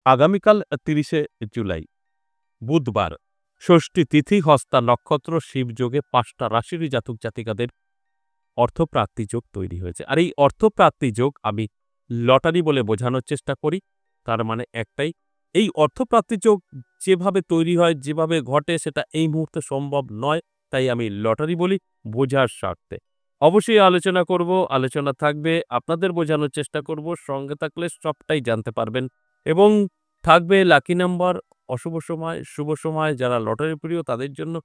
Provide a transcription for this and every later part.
আগামীকাল ৩০শে জুলাই বুধবার, ষষ্ঠী তিথি, হস্তা নক্ষত্র, শিবযোগে ৫টা রাশিরই জাতক জাতিকাদের অর্থপ্রাপ্তি যোগ তৈরি হয়েছে। আর এই অর্থপ্রাপ্তি যোগ আমি লটারি বলে বোঝানোর চেষ্টা করি। তার মানে একটাই, এই অর্থপ্রাপ্তি যোগ যেভাবে তৈরি হয়, যেভাবে ঘটে সেটা এই মুহূর্তে সম্ভব নয়। তাই আমি লটারি বলি বোঝার স্বার্থে। অবশ্যই আলোচনা করব, আলোচনা থাকবে, আপনাদের বোঝানোর চেষ্টা করব। সঙ্গে থাকলে সবটাই জানতে পারবেন এবং থাকবে লাকি নাম্বার, অশুভ সময়, শুভ সময়। যারা লটারি প্রিয় তাদের জন্য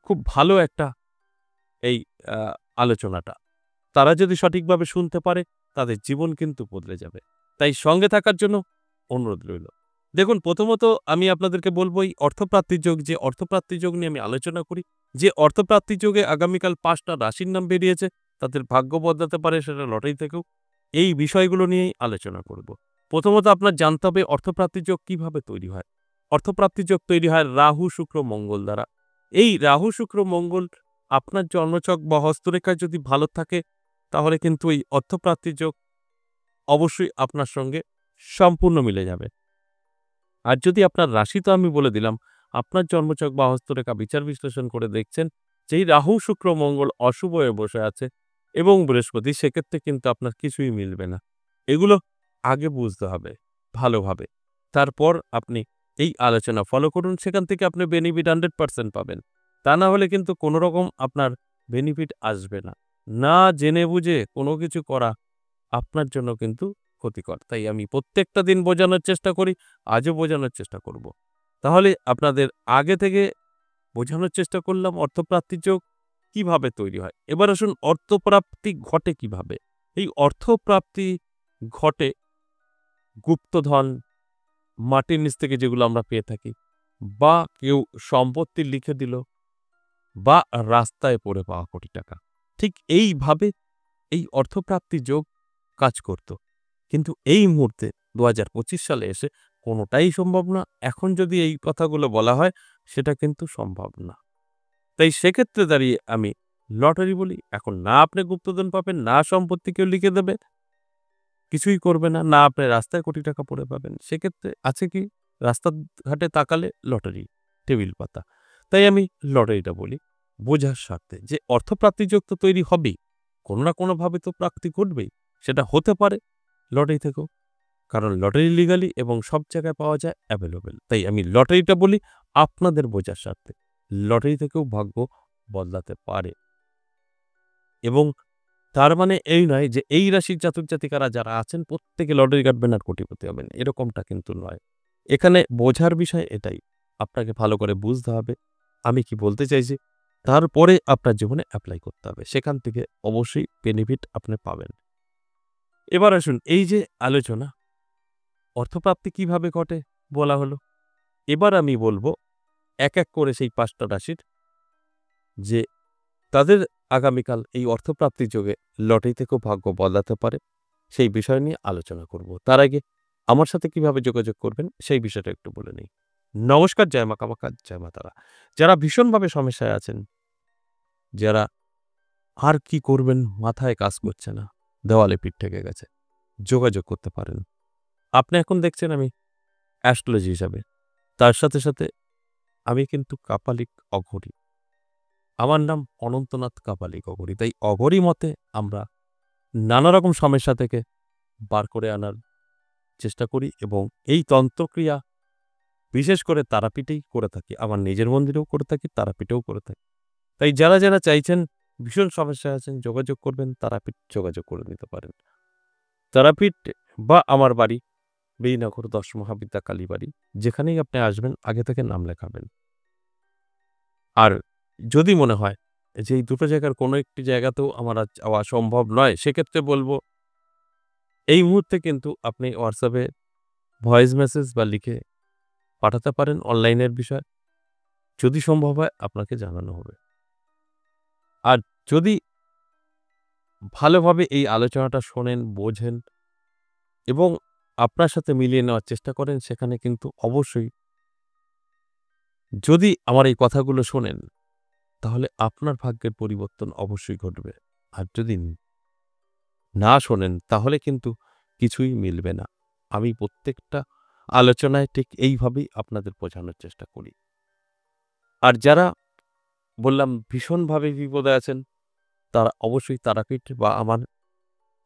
খুব ভালো একটা এই আ আলোচনাটা। তারা যদি সঠিকভাবে শুনতে পারে তাদের জীবন কিন্তু বদলে যাবে। তাই সঙ্গে থাকার জন্য অনুরোধ রইল। দেখুন, প্রথমত আমি আপনাদেরকে বলব এই অর্থপ্রাপ্তির যোগ, যে অর্থপ্রাপ্তির যোগ নিয়ে আমি আলোচনা করি, যে অর্থপ্রাপ্তির যোগে আগামীকাল ৫টা রাশির নাম বেরিয়েছে, তাদের ভাগ্য বদলাতে পারে সেটা লটারি থেকেও। এই বিষয়গুলো নিয়েই আলোচনা করব। প্রথমত আপনার জানতে হবে অর্থপ্রাপ্তির যোগ কিভাবে তৈরি হয়। অর্থপ্রাপ্তির যোগ তৈরি হয় রাহু, শুক্র, মঙ্গল দ্বারা। এই রাহু, শুক্র, মঙ্গল আপনার জন্মছক বা হস্তরেখায় যদি ভালো থাকে তাহলে কিন্তু এই অর্থপ্রাপ্তির যোগ অবশ্যই আপনার সঙ্গে সম্পূর্ণ মিলে যাবে। আর যদি আপনার রাশি তো আমি বলে দিলাম, আপনার জন্মছক বা হস্তরেখা বিচার বিশ্লেষণ করে দেখছেন যেই রাহু, শুক্র, মঙ্গল অশুভ হয়ে বসে আছে এবং বৃহস্পতি, সেক্ষেত্রে কিন্তু আপনার কিছুই মিলবে না। এগুলো আগে বুঝতে হবে ভালোভাবে। তারপর আপনি এই আলোচনা ফলো করুন, সেখান থেকে আপনি বেনিফিট 100% পাবেন। তা না হলে কিন্তু কোনো রকম আপনার বেনিফিট আসবে না। না জেনে বুঝে কোনো কিছু করা আপনার জন্য কিন্তু ক্ষতিকর। তাই আমি প্রত্যেকটা দিন বোঝানোর চেষ্টা করি, আজও বোঝানোর চেষ্টা করব। তাহলে আপনাদের আগে থেকে বোঝানোর চেষ্টা করলাম অর্থপ্রাপ্তির যোগ কিভাবে তৈরি হয়। এবার আসুন অর্থপ্রাপ্তি ঘটে কিভাবে? এই অর্থপ্রাপ্তি ঘটে গুপ্তধন, মাটির নিচ থেকে যেগুলো আমরা পেয়ে থাকি, বা কেউ সম্পত্তি লিখে দিল, বা রাস্তায় পড়ে পাওয়া কোটি টাকা। ঠিক এইভাবে এই অর্থপ্রাপ্তি যোগ কাজ করত। কিন্তু এই মুহূর্তে ২০২৫ সালে এসে কোনোটাই সম্ভব না। এখন যদি এই কথাগুলো বলা হয় সেটা কিন্তু সম্ভব না। তাই সেক্ষেত্রে দাঁড়িয়ে আমি লটারি বলি। এখন না আপনি গুপ্তধন পাবেন, না সম্পত্তি কেউ লিখে দেবে, কিছুই করবে না, না আপনি রাস্তায় কোটি টাকা পড়ে পাবেন। সেক্ষেত্রে আছে কি? রাস্তাঘাটে তাকালে লটারি, টেবিল পাতা। তাই আমি লটারিটা বলি বোঝার স্বার্থে যে অর্থপ্রাপ্তির যোগ তো তৈরি হবেই। কোনো না কোনোভাবে তো প্রাপ্তি ঘটবেই। সেটা হতে পারে লটারি থেকেও। কারণ লটারি লিগালি এবং সব জায়গায় পাওয়া যায়, অ্যাভেলেবল। তাই আমি লটারিটা বলি আপনাদের বোঝার স্বার্থে। লটারি থেকেও ভাগ্য বদলাতে পারে এবং তার মানে এই নয় যে এই রাশির জাতক জাতিকারা যারা আছেন প্রত্যেকে লটারি কাটবেন আর কোটিপতি হবেন, এরকমটা কিন্তু নয়। এখানে বোঝার বিষয় এটাই। আপনাকে ভালো করে বুঝতে হবে আমি কি বলতে চাইছি। তারপরে আপনার জীবনে এপ্লাই করতে হবে। সেখান থেকে অবশ্যই বেনিফিট আপনি পাবেন। এবার আসুন এই যে আলোচনা অর্থপ্রাপ্তি কিভাবে ঘটে বলা হলো। এবার আমি বলব এক, এক করে সেই ৫টা রাশির যে তাদের আগামীকাল এই অর্থপ্রাপ্তির যোগে লটারি থেকেও ভাগ্য বদলাতে পারে, সেই বিষয় নিয়ে আলোচনা করব। তার আগে আমার সাথে কিভাবে যোগাযোগ করবেন সেই বিষয়টা একটু বলে নেই। নমস্কার, জয় মা কামাখ্যা, জয় মা তারা। যারা ভীষণভাবে সমস্যায় আছেন, যারা আর কি করবেন মাথায় কাজ করছে না, দেওয়ালে পিঠ ঠেকে গেছে, যোগাযোগ করতে পারেন। আপনি এখন দেখছেন আমি অ্যাস্ট্রোলজি হিসাবে। তার সাথে, সাথে আমি কিন্তু কাপালিক অঘরী। আমার নাম অনন্তনাথ কাপালিক অঘরী। তাই অঘরী মতে আমরা নানা রকম সমস্যা থেকে বার করে আনার চেষ্টা করি এবং এই তন্ত্রক্রিয়া বিশেষ করে তারাপীঠেই করে থাকি। আমার নিজের মন্দিরেও করে থাকি, তারাপীঠেও করে থাকি। তাই যারা, যারা চাইছেন ভীষণ সমস্যায় আছেন যোগাযোগ করবেন, তারাপীঠ যোগাযোগ করে নিতে পারেন। তারাপীঠ বা আমার বাড়ি বেইনগর ১০ মহাবিদ্যা কালীবাড়ি, যেখানেই আপনি আসবেন আগে থেকে নাম লেখাবেন। আর যদি মনে হয় যে এই দুটো জায়গার কোনো একটি জায়গাতেও আমার আজ যাওয়া সম্ভব নয়, সেক্ষেত্রে বলব এই মুহূর্তে কিন্তু আপনি হোয়াটসঅ্যাপে ভয়েস মেসেজ বা লিখে পাঠাতে পারেন অনলাইনের বিষয়। যদি সম্ভব হয় আপনাকে জানানো হবে। আর যদি ভালোভাবে এই আলোচনাটা শোনেন, বোঝেন এবং আপনার সাথে মিলিয়ে নেওয়ার চেষ্টা করেন, সেখানে কিন্তু অবশ্যই যদি আমার এই কথাগুলো শোনেন, তাহলে আপনার ভাগ্যের পরিবর্তন অবশ্যই ঘটবে। আর যদি না শোনেন তাহলে কিন্তু কিছুই মিলবে না। আমি প্রত্যেকটা আলোচনায় ঠিক এইভাবেই আপনাদের বোঝানোর চেষ্টা করি। আর যারা বললাম ভীষণভাবে বিপদে আছেন, তারা অবশ্যই তারাপীঠ বা আমার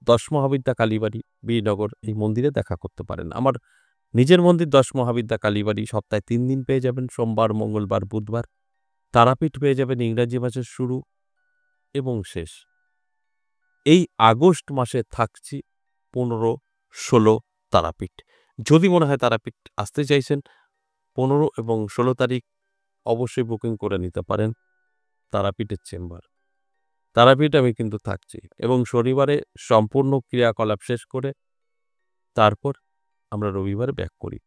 ১০ মহাবিদ্যা কালীবাড়ি, বীরনগর এই মন্দিরে দেখা করতে পারেন। আমার নিজের মন্দির ১০ মহাবিদ্যা কালীবাড়ি সপ্তাহে ৩ দিন পেয়ে যাবেন, সোমবার, মঙ্গলবার, বুধবার। তারাপীঠ পেয়ে যাবেন ইংরাজি মাসের শুরু এবং শেষ। এই আগস্ট মাসে থাকছি ১৫, ১৬ তারাপীঠ। যদি মনে হয় তারাপীঠ আসতে চাইছেন ১৫ এবং ১৬ তারিখ অবশ্যই বুকিং করে নিতে পারেন তারাপীঠের চেম্বার। তারাপীঠ আমি কিন্তু থাকছি এবং শনিবারে সম্পূর্ণ ক্রিয়াকলাপ শেষ করে তারপর আমরা রবিবারে ব্যাক করি।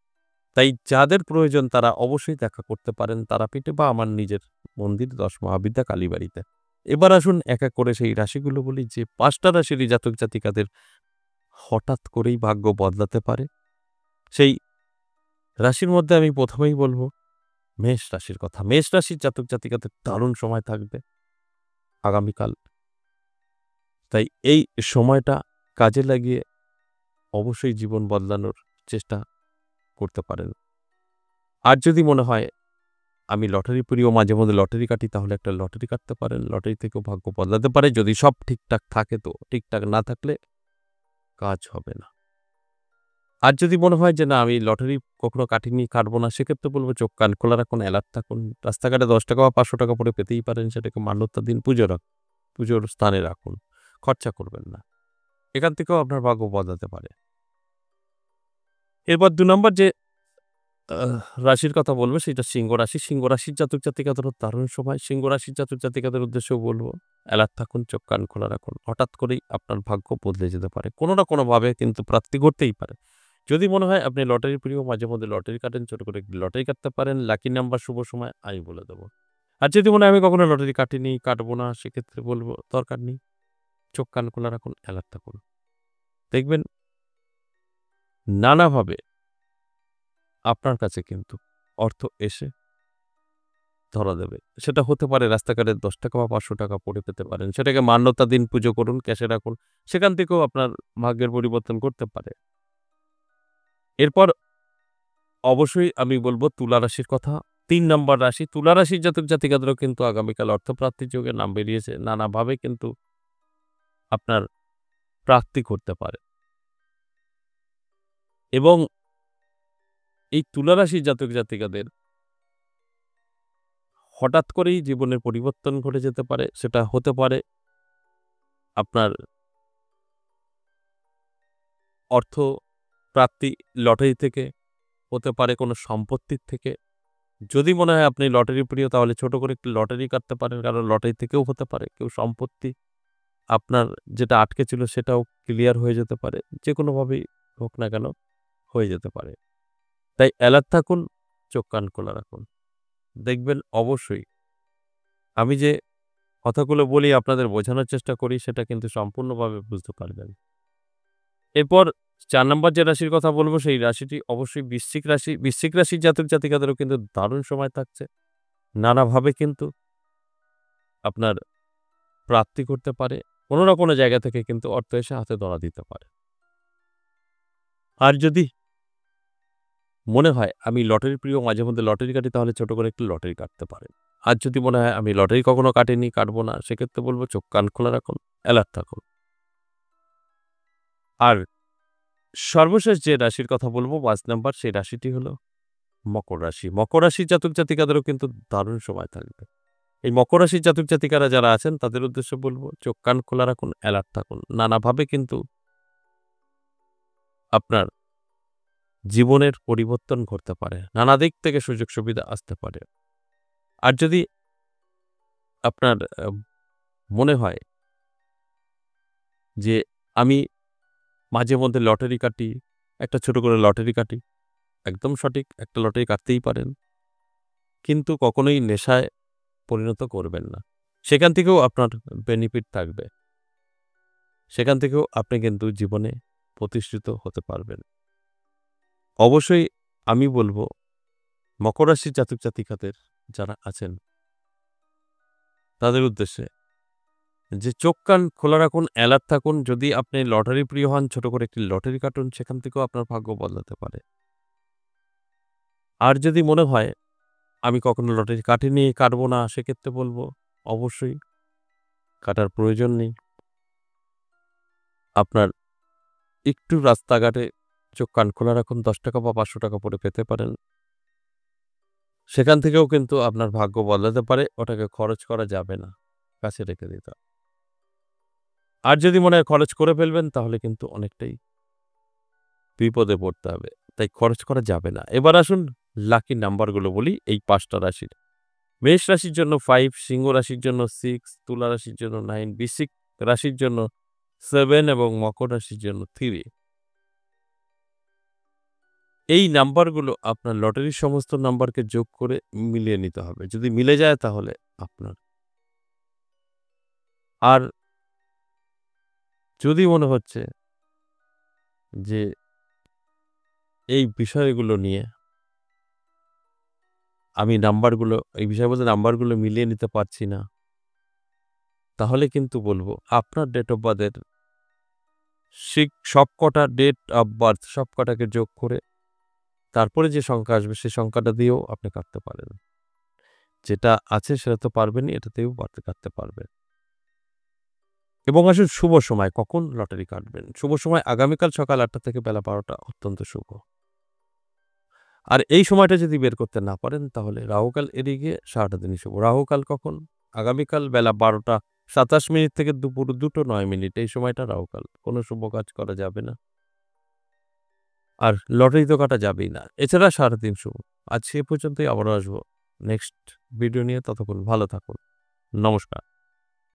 তাই যাদের প্রয়োজন তারা অবশ্যই দেখা করতে পারেন তারাপীঠে বা আমার নিজের মন্দির ১০ মহাবিদ্যা কালীবাড়িতে। এবার আসুন এক এক করে সেই রাশিগুলো বলি যে ৫টা রাশিরই জাতক জাতিকাদের হঠাৎ করেই ভাগ্য বদলাতে পারে। সেই রাশির মধ্যে আমি প্রথমেই বলব মেষ রাশির কথা। মেষ রাশির জাতক জাতিকাদের দারুণ সময় থাকবে আগামীকাল। তাই এই সময়টা কাজে লাগিয়ে অবশ্যই জীবন বদলানোর চেষ্টা করতে পারেন। আর যদি মনে হয় আমি লটারি প্রিয়, মাঝে মধ্যে লটারি কাটি, তাহলে একটা লটারি কাটতে পারেন। লটারি থেকেও ভাগ্য বদলাতে পারে। যদি সব ঠিকঠাক থাকে তো, ঠিকঠাক না থাকলে কাজ হবে না। আর যদি মনে হয় যে না আমি লটারি কখনো কাটিনি, কাটবো না, সেক্ষেত্রে বলব চোখ কান খোলা রাখুন, অ্যালার্ট থাকুন। রাস্তাঘাটে ৳১০ বা ৳৫০০ করে পেতেই পারেন, সেটাকে মান্যতা দিন, পুজোর স্থানে রাখুন। খরচা করবেন না। এখান থেকেও আপনার ভাগ্য বদলাতে পারে। এরপর ২ নম্বর যে রাশির কথা বলব সেটা সিংহ রাশি। সিংহ রাশির জাতক জাতিকাদেরও দারুণ সময়। সিংহ রাশির জাতক জাতিকাদের উদ্দেশ্যেও বলব অ্যালার্ট থাকুন, চোখ কান খোলা রাখুন। হঠাৎ করেই আপনার ভাগ্য বদলে যেতে পারে। কোনো না কোনোভাবে কিন্তু প্রাপ্তি ঘটতেই পারে। যদি মনে হয় আপনি লটারি প্রিয়, মাঝে মধ্যে লটারি কাটেন, ছোট করে একটি লটারি কাটতে পারেন। লাকি নাম্বার, শুভ সময় আমি বলে দেব। আর যদি মনে হয় আমি কখনো লটারি কাটিনি, কাটবো না, সেক্ষেত্রে বলব দরকার নেই। চোখ কান খোলা রাখুন, অ্যালার্ট থাকুন। দেখবেন নানাভাবে আপনার কাছে কিন্তু অর্থ এসে ধরা দেবে। সেটা হতে পারে রাস্তাঘাটে ৳১০ বা ৳৫০০ পড়ে পেতে পারেন। সেটাকে মান্যতা দিন, পুজো করুন, ক্যাশে রাখুন। সেখান থেকেও আপনার ভাগ্যের পরিবর্তন করতে পারে। এরপর অবশ্যই আমি বলব তুলা রাশির কথা। ৩ নম্বর রাশি। তুলা রাশির জাতক জাতিকাদেরও কিন্তু আগামীকাল অর্থপ্রাপ্তির যোগের নাম বেরিয়েছে। নানাভাবে কিন্তু আপনার প্রাপ্তি ঘটতে পারে। এবং এই তুলা রাশির জাতক জাতিকাদের হঠাৎ করেই জীবনের পরিবর্তন ঘটে যেতে পারে। সেটা হতে পারে আপনার অর্থ প্রাপ্তি লটারি থেকে, হতে পারে কোনো সম্পত্তির থেকে। যদি মনে হয় আপনি লটারি প্রিয় তাহলে ছোট করে একটি লটারি কাটতে পারেন। কারণ লটারি থেকেও হতে পারে কেউ সম্পত্তি আপনার যেটা আটকে ছিল সেটাও ক্লিয়ার হয়ে যেতে পারে। যেকোনোভাবেই হোক না কেন হয়ে যেতে পারে। তাই অ্যালার্ট থাকুন, চোখ কান খোলা রাখুন। দেখবেন অবশ্যই আমি যে কথাগুলো বলি আপনাদের বোঝানোর চেষ্টা করি সেটা কিন্তু সম্পূর্ণভাবে বুঝতে পারবেন। এরপর ৪ নম্বর যে রাশির কথা বলব সেই রাশিটি অবশ্যই বৃশ্চিক রাশি। বৃশ্চিক রাশির জাতক জাতিকাদেরও কিন্তু দারুণ সময় থাকছে। নানাভাবে কিন্তু আপনার প্রাপ্তি করতে পারে। কোনো না কোনো জায়গা থেকে কিন্তু অর্থ এসে হাতে ধরা দিতে পারে। আর যদি মনে হয় আমি লটারি প্রিয়, মাঝে মধ্যে লটারি কাটি, তাহলে ছোট করে একটু লটারি কাটতে পারেন। আর যদি মনে হয় আমি লটারি কখনো কাটিনি, কাটবো না, সেক্ষেত্রে বলব চোখ কান খোলা রাখুন, অ্যালার্ট থাকুন। আর সর্বশেষ যে রাশির কথা বলব ৫ নাম্বার সেই রাশিটি হলো মকর রাশি। মকর রাশির জাতক জাতিকাদেরও কিন্তু দারুণ সময় থাকবে। এই মকর রাশির জাতক জাতিকারা যারা আছেন তাদের উদ্দেশ্যে বলব চোখ কান খোলা রাখুন, অ্যালার্ট থাকুন। নানাভাবে কিন্তু আপনার জীবনের পরিবর্তন ঘটতে পারে। নানা দিক থেকে সুযোগ সুবিধা আসতে পারে। আর যদি আপনার মনে হয় যে আমি মাঝে মধ্যে লটারি কাটি, একটা ছোট করে লটারি কাটি, একদম সঠিক একটা লটারি কাটতেই পারেন। কিন্তু কখনোই নেশায় পরিণত করবেন না। সেখান থেকেও আপনার বেনিফিট থাকবে। সেখান থেকেও আপনি কিন্তু জীবনে প্রতিষ্ঠিত হতে পারবেন। অবশ্যই আমি বলব মকর রাশির জাতক জাতিকাদের যারা আছেন তাদের উদ্দেশ্যে যে চোখ কান খোলা রাখুন, অ্যালার্ট থাকুন। যদি আপনি লটারি প্রিয় হন, ছোট করে একটি লটারি কাটুন, সেখান থেকেও আপনার ভাগ্য বদলাতে পারে। আর যদি মনে হয় আমি কখনো লটারি কাটিনি, কাটবো না, সেক্ষেত্রে বলবো অবশ্যই কাটার প্রয়োজন নেই। আপনার একটু রাস্তাঘাটে চোখ কান খোলা রাখুন, ৳১০ বা ৳৫০০ করে পেতে পারেন। সেখান থেকেও কিন্তু আপনার ভাগ্য বদলাতে পারে, ওটাকে খরচ করা যাবে না, কাছে রেখে দিতে হবে। আর যদি মনে হয় খরচ করে ফেলবেন তাহলে কিন্তু অনেকটাই বিপদে পড়তে হবে। তাই খরচ করা যাবে না। এবার আসুন লাকি নাম্বারগুলো বলি এই ৫ টা রাশির। মেষ রাশির জন্য ৫, সিংহ রাশির জন্য ৬, তুলা রাশির জন্য ৯, বৃশ্চিক রাশির জন্য ৭ এবং মকর রাশির জন্য ৩। এই নাম্বারগুলো আপনার লটারির সমস্ত নাম্বারকে যোগ করে মিলিয়ে নিতে হবে। যদি মিলে যায় তাহলে আপনার। আর যদি মনে হচ্ছে যে এই বিষয়গুলো নিয়ে আমি এই বিষয় বলতে নাম্বারগুলো মিলিয়ে নিতে পারছি না, তাহলে কিন্তু বলব আপনার ডেট অফ বার্থের সবকটা ডেট অফ বার্থ সবকটাকে যোগ করে তারপরে যে সংখ্যা আসবে সেই সংখ্যাটা দিয়েও আপনি কাটতে পারেন। যেটা আছে সেটা তো পারবেনই, এটাতেও কাটতে পারবেন। এবং আসুন শুভ সময় কখন লটারি কাটবেন? শুভ সময় আগামীকাল সকাল ৮টা থেকে বেলা ১২টা অত্যন্ত শুভ। আর এই সময়টা যদি বের করতে না পারেন তাহলে রাহুকাল এড়িয়ে গিয়ে সারাটা দিনই শুভ। রাহুকাল কখন? আগামীকাল বেলা ১২টা ২৭ থেকে দুপুর ২টো ৯ এই সময়টা রাহুকাল। কোনো শুভ কাজ করা যাবে না। আর লটারি তো কাটা যাবেই না। এছাড়া সারাদিন শুভ। আজ সে পর্যন্তই, আবারও আসবো নেক্সট ভিডিও নিয়ে। ততক্ষণ ভালো থাকুন। নমস্কার।